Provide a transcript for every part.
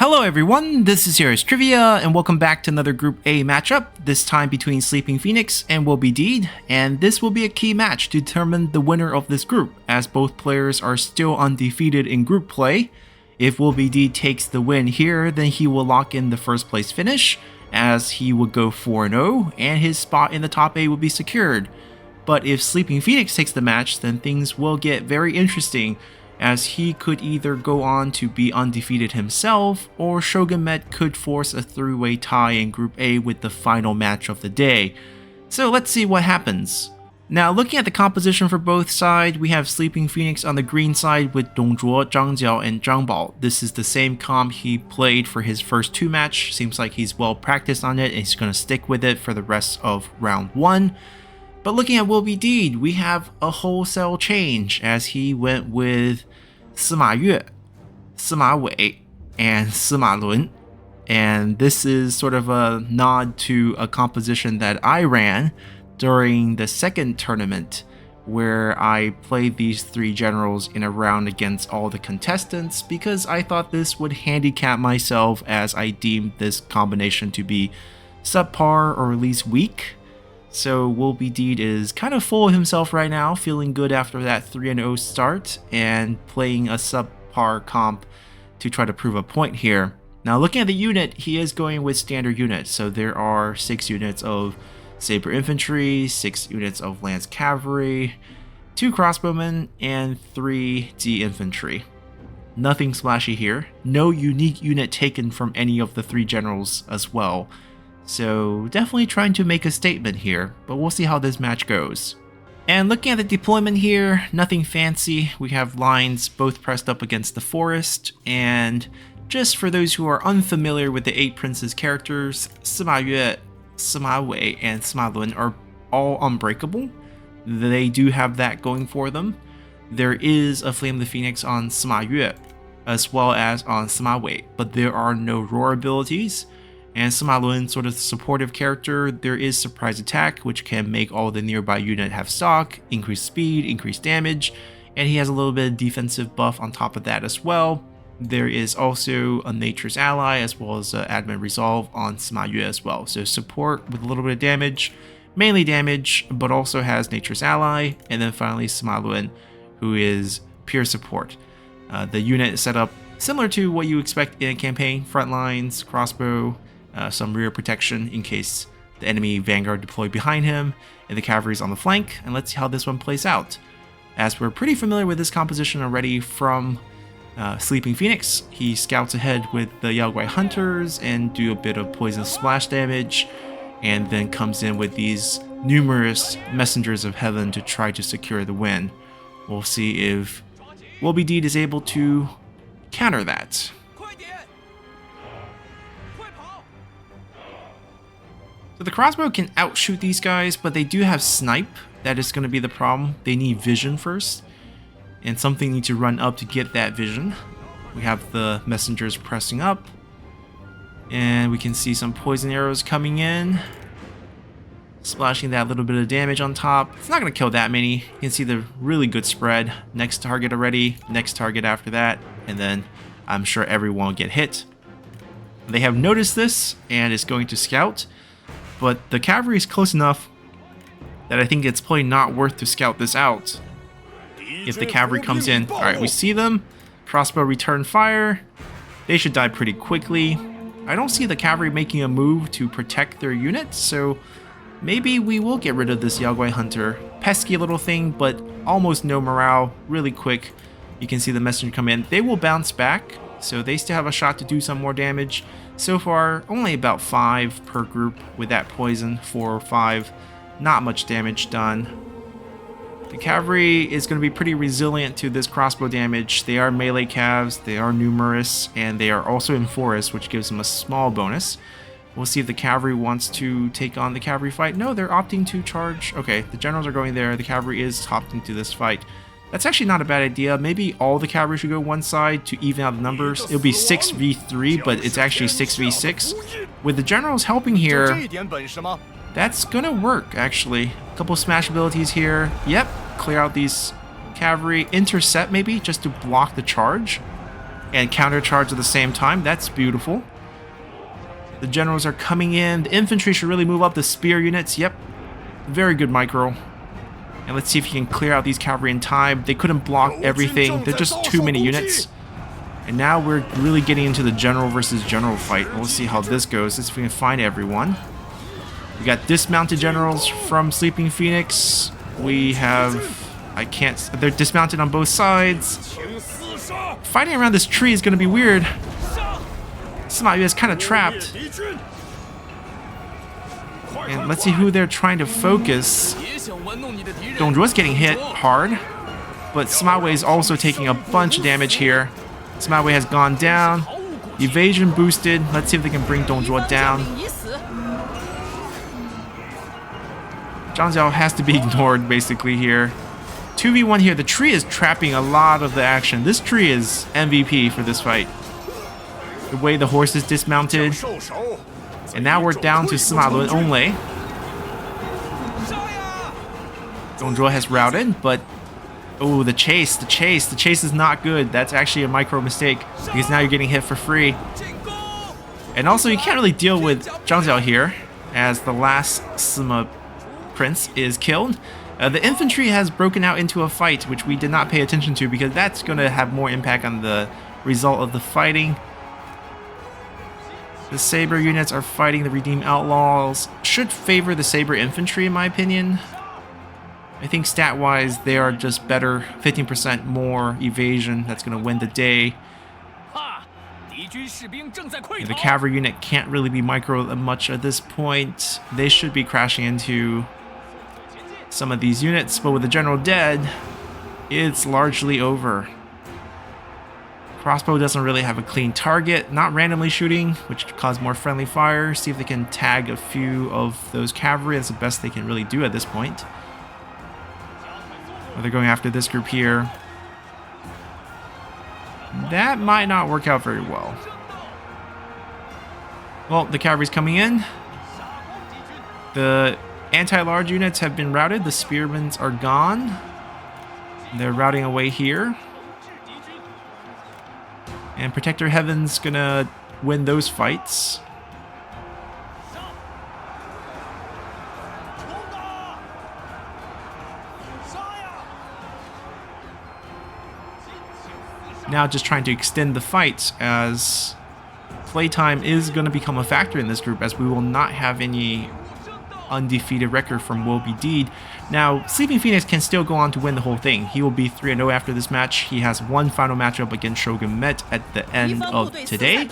Hello everyone, this is Heroes Trivia, and welcome back to another Group A matchup, this time between Sleeping Phoenix and Will Be Deed, and this will be a key match to determine the winner of this group, as both players are still undefeated in group play. If Will Be Deed takes the win here, then he will lock in the first place finish, as he would go 4-0, and his spot in the top 8 will be secured. But if Sleeping Phoenix takes the match, then things will get very interesting, as he could either go on to be undefeated himself, or Shogun Met could force a three-way tie in Group A with the final match of the day. So let's see what happens. Now, looking at the composition for both sides, we have Sleeping Phoenix on the green side with Dong Zhuo, Zhang Jiao, and Zhang Bao. This is the same comp he played for his first two matches. Seems like he's well practiced on it and he's going to stick with it for the rest of round 1. But looking at Will Be Deed, we have a wholesale change as he went with Sima Yue, Sima Wei, and Sima Lun. And this is sort of a nod to a composition that I ran during the second tournament, where I played these three generals in a round against all the contestants because I thought this would handicap myself, as I deemed this combination to be subpar or at least weak. So Will Be Deed is kind of full of himself right now, feeling good after that 3-0 start and playing a subpar comp to try to prove a point here. Now looking at the unit, he is going with standard units. So there are 6 units of Saber Infantry, 6 units of Lance Cavalry, 2 Crossbowmen, and 3 D Infantry. Nothing splashy here. No unique unit taken from any of the 3 generals as well. So definitely trying to make a statement here, but we'll see how this match goes. And looking at the deployment here, nothing fancy. We have lines both pressed up against the forest, and just for those who are unfamiliar with the 8 Princes characters, Sima Yue, Sima Wei, and Sima Lun are all unbreakable. They do have that going for them. There is a Flame the Phoenix on Sima Yue, as well as on Sima Wei, but there are no roar abilities. And Sima Lun, sort of the supportive character, there is Surprise Attack, which can make all the nearby unit have stock, increase speed, increase damage, and he has a little bit of defensive buff on top of that as well. There is also a Nature's Ally, as well as Admin Resolve on Sima Yue as well. So support with a little bit of damage, mainly damage, but also has Nature's Ally, and then finally Sima Lun, who is pure support. The unit is set up similar to what you expect in a campaign: front lines, crossbow, some rear protection in case the enemy vanguard deploy behind him, and the cavalry's on the flank. And let's see how this one plays out, as we're pretty familiar with this composition already from Sleeping Phoenix. He scouts ahead with the Yao Guai Hunters and do a bit of poison splash damage, and then comes in with these numerous Messengers of Heaven to try to secure the win. We'll see if Will Be Deed is able to counter that. So the crossbow can outshoot these guys, but they do have snipe. That is going to be the problem. They need vision first, and something needs to run up to get that vision. We have the messengers pressing up, and we can see some poison arrows coming in, splashing that little bit of damage on top. It's not going to kill that many. You can see the really good spread. Next target already, next target after that, and then I'm sure everyone will get hit. They have noticed this and is going to scout. But the cavalry is close enough that I think it's probably not worth to scout this out. If the cavalry comes in, alright, we see them. Crossbow return fire. They should die pretty quickly. I don't see the cavalry making a move to protect their units, so maybe we will get rid of this Yao Guai Hunter. Pesky little thing, but almost no morale, really quick. You can see the messenger come in. They will bounce back, so they still have a shot to do some more damage. So far, only about 5 per group with that poison, 4 or 5. Not much damage done. The cavalry is going to be pretty resilient to this crossbow damage. They are melee calves, they are numerous, and they are also in forest, which gives them a small bonus. We'll see if the cavalry wants to take on the cavalry fight. No, they're opting to charge. Okay, the generals are going there. The cavalry is opting to this fight. That's actually not a bad idea. Maybe all the cavalry should go one side to even out the numbers. It'll be 6v3, but it's actually 6v6. With the generals helping here, that's gonna work, actually. A couple smash abilities here. Yep, clear out these cavalry. Intercept, maybe, just to block the charge. and countercharge at the same time. That's beautiful. The generals are coming in. The infantry should really move up. The spear units, yep. Very good micro. And let's see if you can clear out these cavalry in time. They couldn't block everything. They're just too many units. And now we're really getting into the general versus general fight. We'll see how this goes. Let's see if we can find everyone. We got dismounted generals from Sleeping Phoenix. We have... They're dismounted on both sides. Fighting around this tree is going to be weird. Sima Yue is kind of trapped. And let's see who they're trying to focus. Dong Zhuo's getting hit hard. But Sima Yue is also taking a bunch of damage here. Sima Yue has gone down. Evasion boosted. Let's see if they can bring Dong Zhuo down. Zhang Xiao has to be ignored basically here. 2v1 here. The tree is trapping a lot of the action. This tree is MVP for this fight. The way the horse is dismounted. And now we're down to Sima Lun only. Dong Zhuo has routed, but... Oh, the chase is not good. That's actually a micro mistake, because now you're getting hit for free. And also, you can't really deal with Zhang Xiao here, as the last Sima Prince is killed. The infantry has broken out into a fight, which we did not pay attention to, because that's going to have more impact on the result of the fighting. The Saber units are fighting the Redeemed Outlaws. Should favor the Saber infantry, in my opinion. I think stat-wise, they are just better. 15% more evasion. That's going to win the day. And the cavalry unit can't really be micro much at this point. They should be crashing into some of these units, but with the general dead, it's largely over. Crossbow doesn't really have a clean target. Not randomly shooting, which could cause more friendly fire. See if they can tag a few of those cavalry. That's the best they can really do at this point. They're going after this group here. That might not work out very well. Well, the cavalry's coming in. The anti-large units have been routed. The spearmen are gone. They're routing away here. And Protector Heaven's gonna win those fights. Now just trying to extend the fight, as playtime is going to become a factor in this group, as we will not have any undefeated record from Will Be Deed. Now, Sleeping Phoenix can still go on to win the whole thing. He will be 3-0 after this match. He has one final matchup against Shogun Met at the end of today.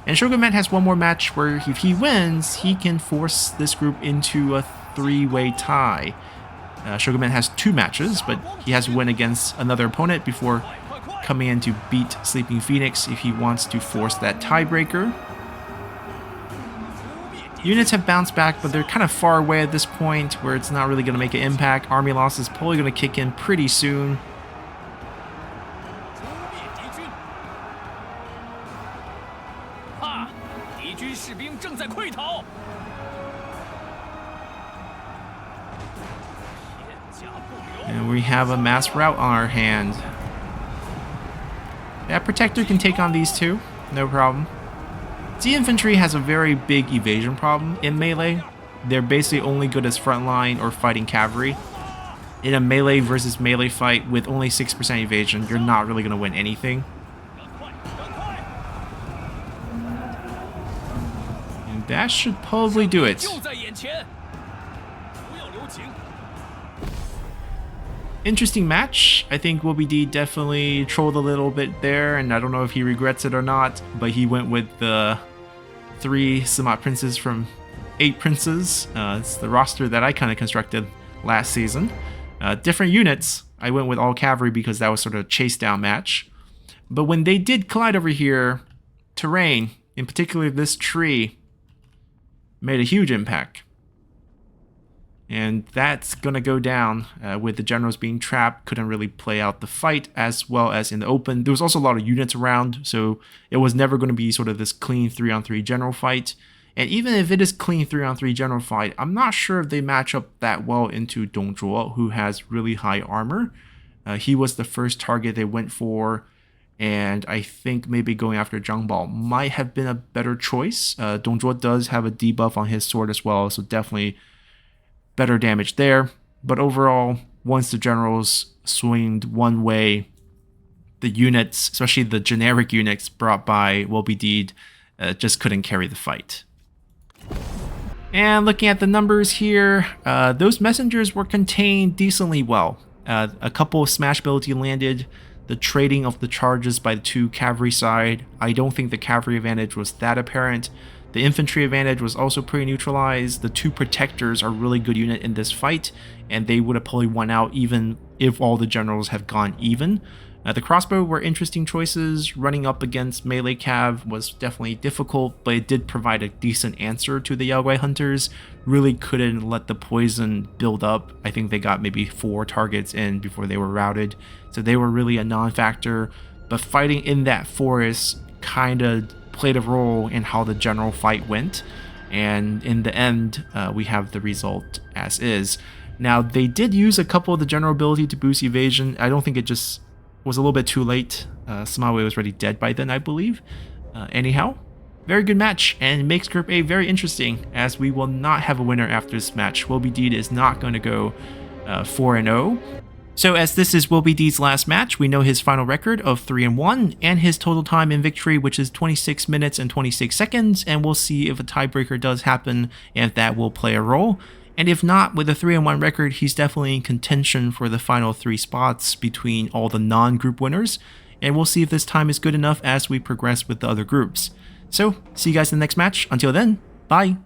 And Shogun Met has one more match where if he wins, he can force this group into a 3-way tie. Shogun Met has 2 matches, but he has to win against another opponent before coming in to beat Sleeping Phoenix if he wants to force that tiebreaker. Units have bounced back, but they're kind of far away at this point where it's not really going to make an impact. Army loss is probably going to kick in pretty soon. And we have a mass rout on our hand. Yeah, Protector can take on these two, no problem. Z Infantry has a very big evasion problem in melee. They're basically only good as frontline or fighting cavalry. In a melee versus melee fight with only 6% evasion, you're not really going to win anything. And that should probably do it. Interesting match. I think Will Be Deed definitely trolled a little bit there, and I don't know if he regrets it or not, but he went with the 3 Sima Princes from 8 Princes. It's the roster that I kind of constructed last season. Different units. I went with all cavalry because that was sort of a chase down match. But when they did collide over here, terrain, in particular this tree, made a huge impact. And that's going to go down with the generals being trapped. Couldn't really play out the fight as well as in the open. There was also a lot of units around, so it was never going to be sort of this clean 3-on-3 general fight. And even if it is clean 3-on-3 general fight, I'm not sure if they match up that well into Dong Zhuo, who has really high armor. He was the first target they went for. and I think maybe going after Zhang Bao might have been a better choice. Dong Zhuo does have a debuff on his sword as well, so definitely better damage there. But overall, once the generals swinged one way, the units, especially the generic units brought by Wolbidid, just couldn't carry the fight. And looking at the numbers here, those messengers were contained decently well. A couple of smash ability landed. The trading of the charges by the two cavalry side, I don't think the cavalry advantage was that apparent. The infantry advantage was also pretty neutralized. The two protectors are a really good unit in this fight, and they would have probably won out even if all the generals have gone even. The crossbow were interesting choices. Running up against melee cav was definitely difficult, but it did provide a decent answer to the Yao Guai hunters. Really couldn't let the poison build up. I think they got maybe 4 targets in before they were routed, so they were really a non-factor. But fighting in that forest kind of played a role in how the general fight went, and in the end, we have the result as is. Now, they did use a couple of the general ability to boost evasion. I don't think it just was a little bit too late. Sima Wei was already dead by then, I believe. Anyhow, very good match, and makes Group A very interesting, as we will not have a winner after this match. Wolbidid is not going to go 4-0. So as this is Wolbidid's last match, we know his final record of 3-1, and his total time in victory, which is 26 minutes and 26 seconds, and we'll see if a tiebreaker does happen, and if that will play a role. And if not, with a 3-1 record, he's definitely in contention for the final 3 spots between all the non-group winners, and we'll see if this time is good enough as we progress with the other groups. So, see you guys in the next match. Until then, bye!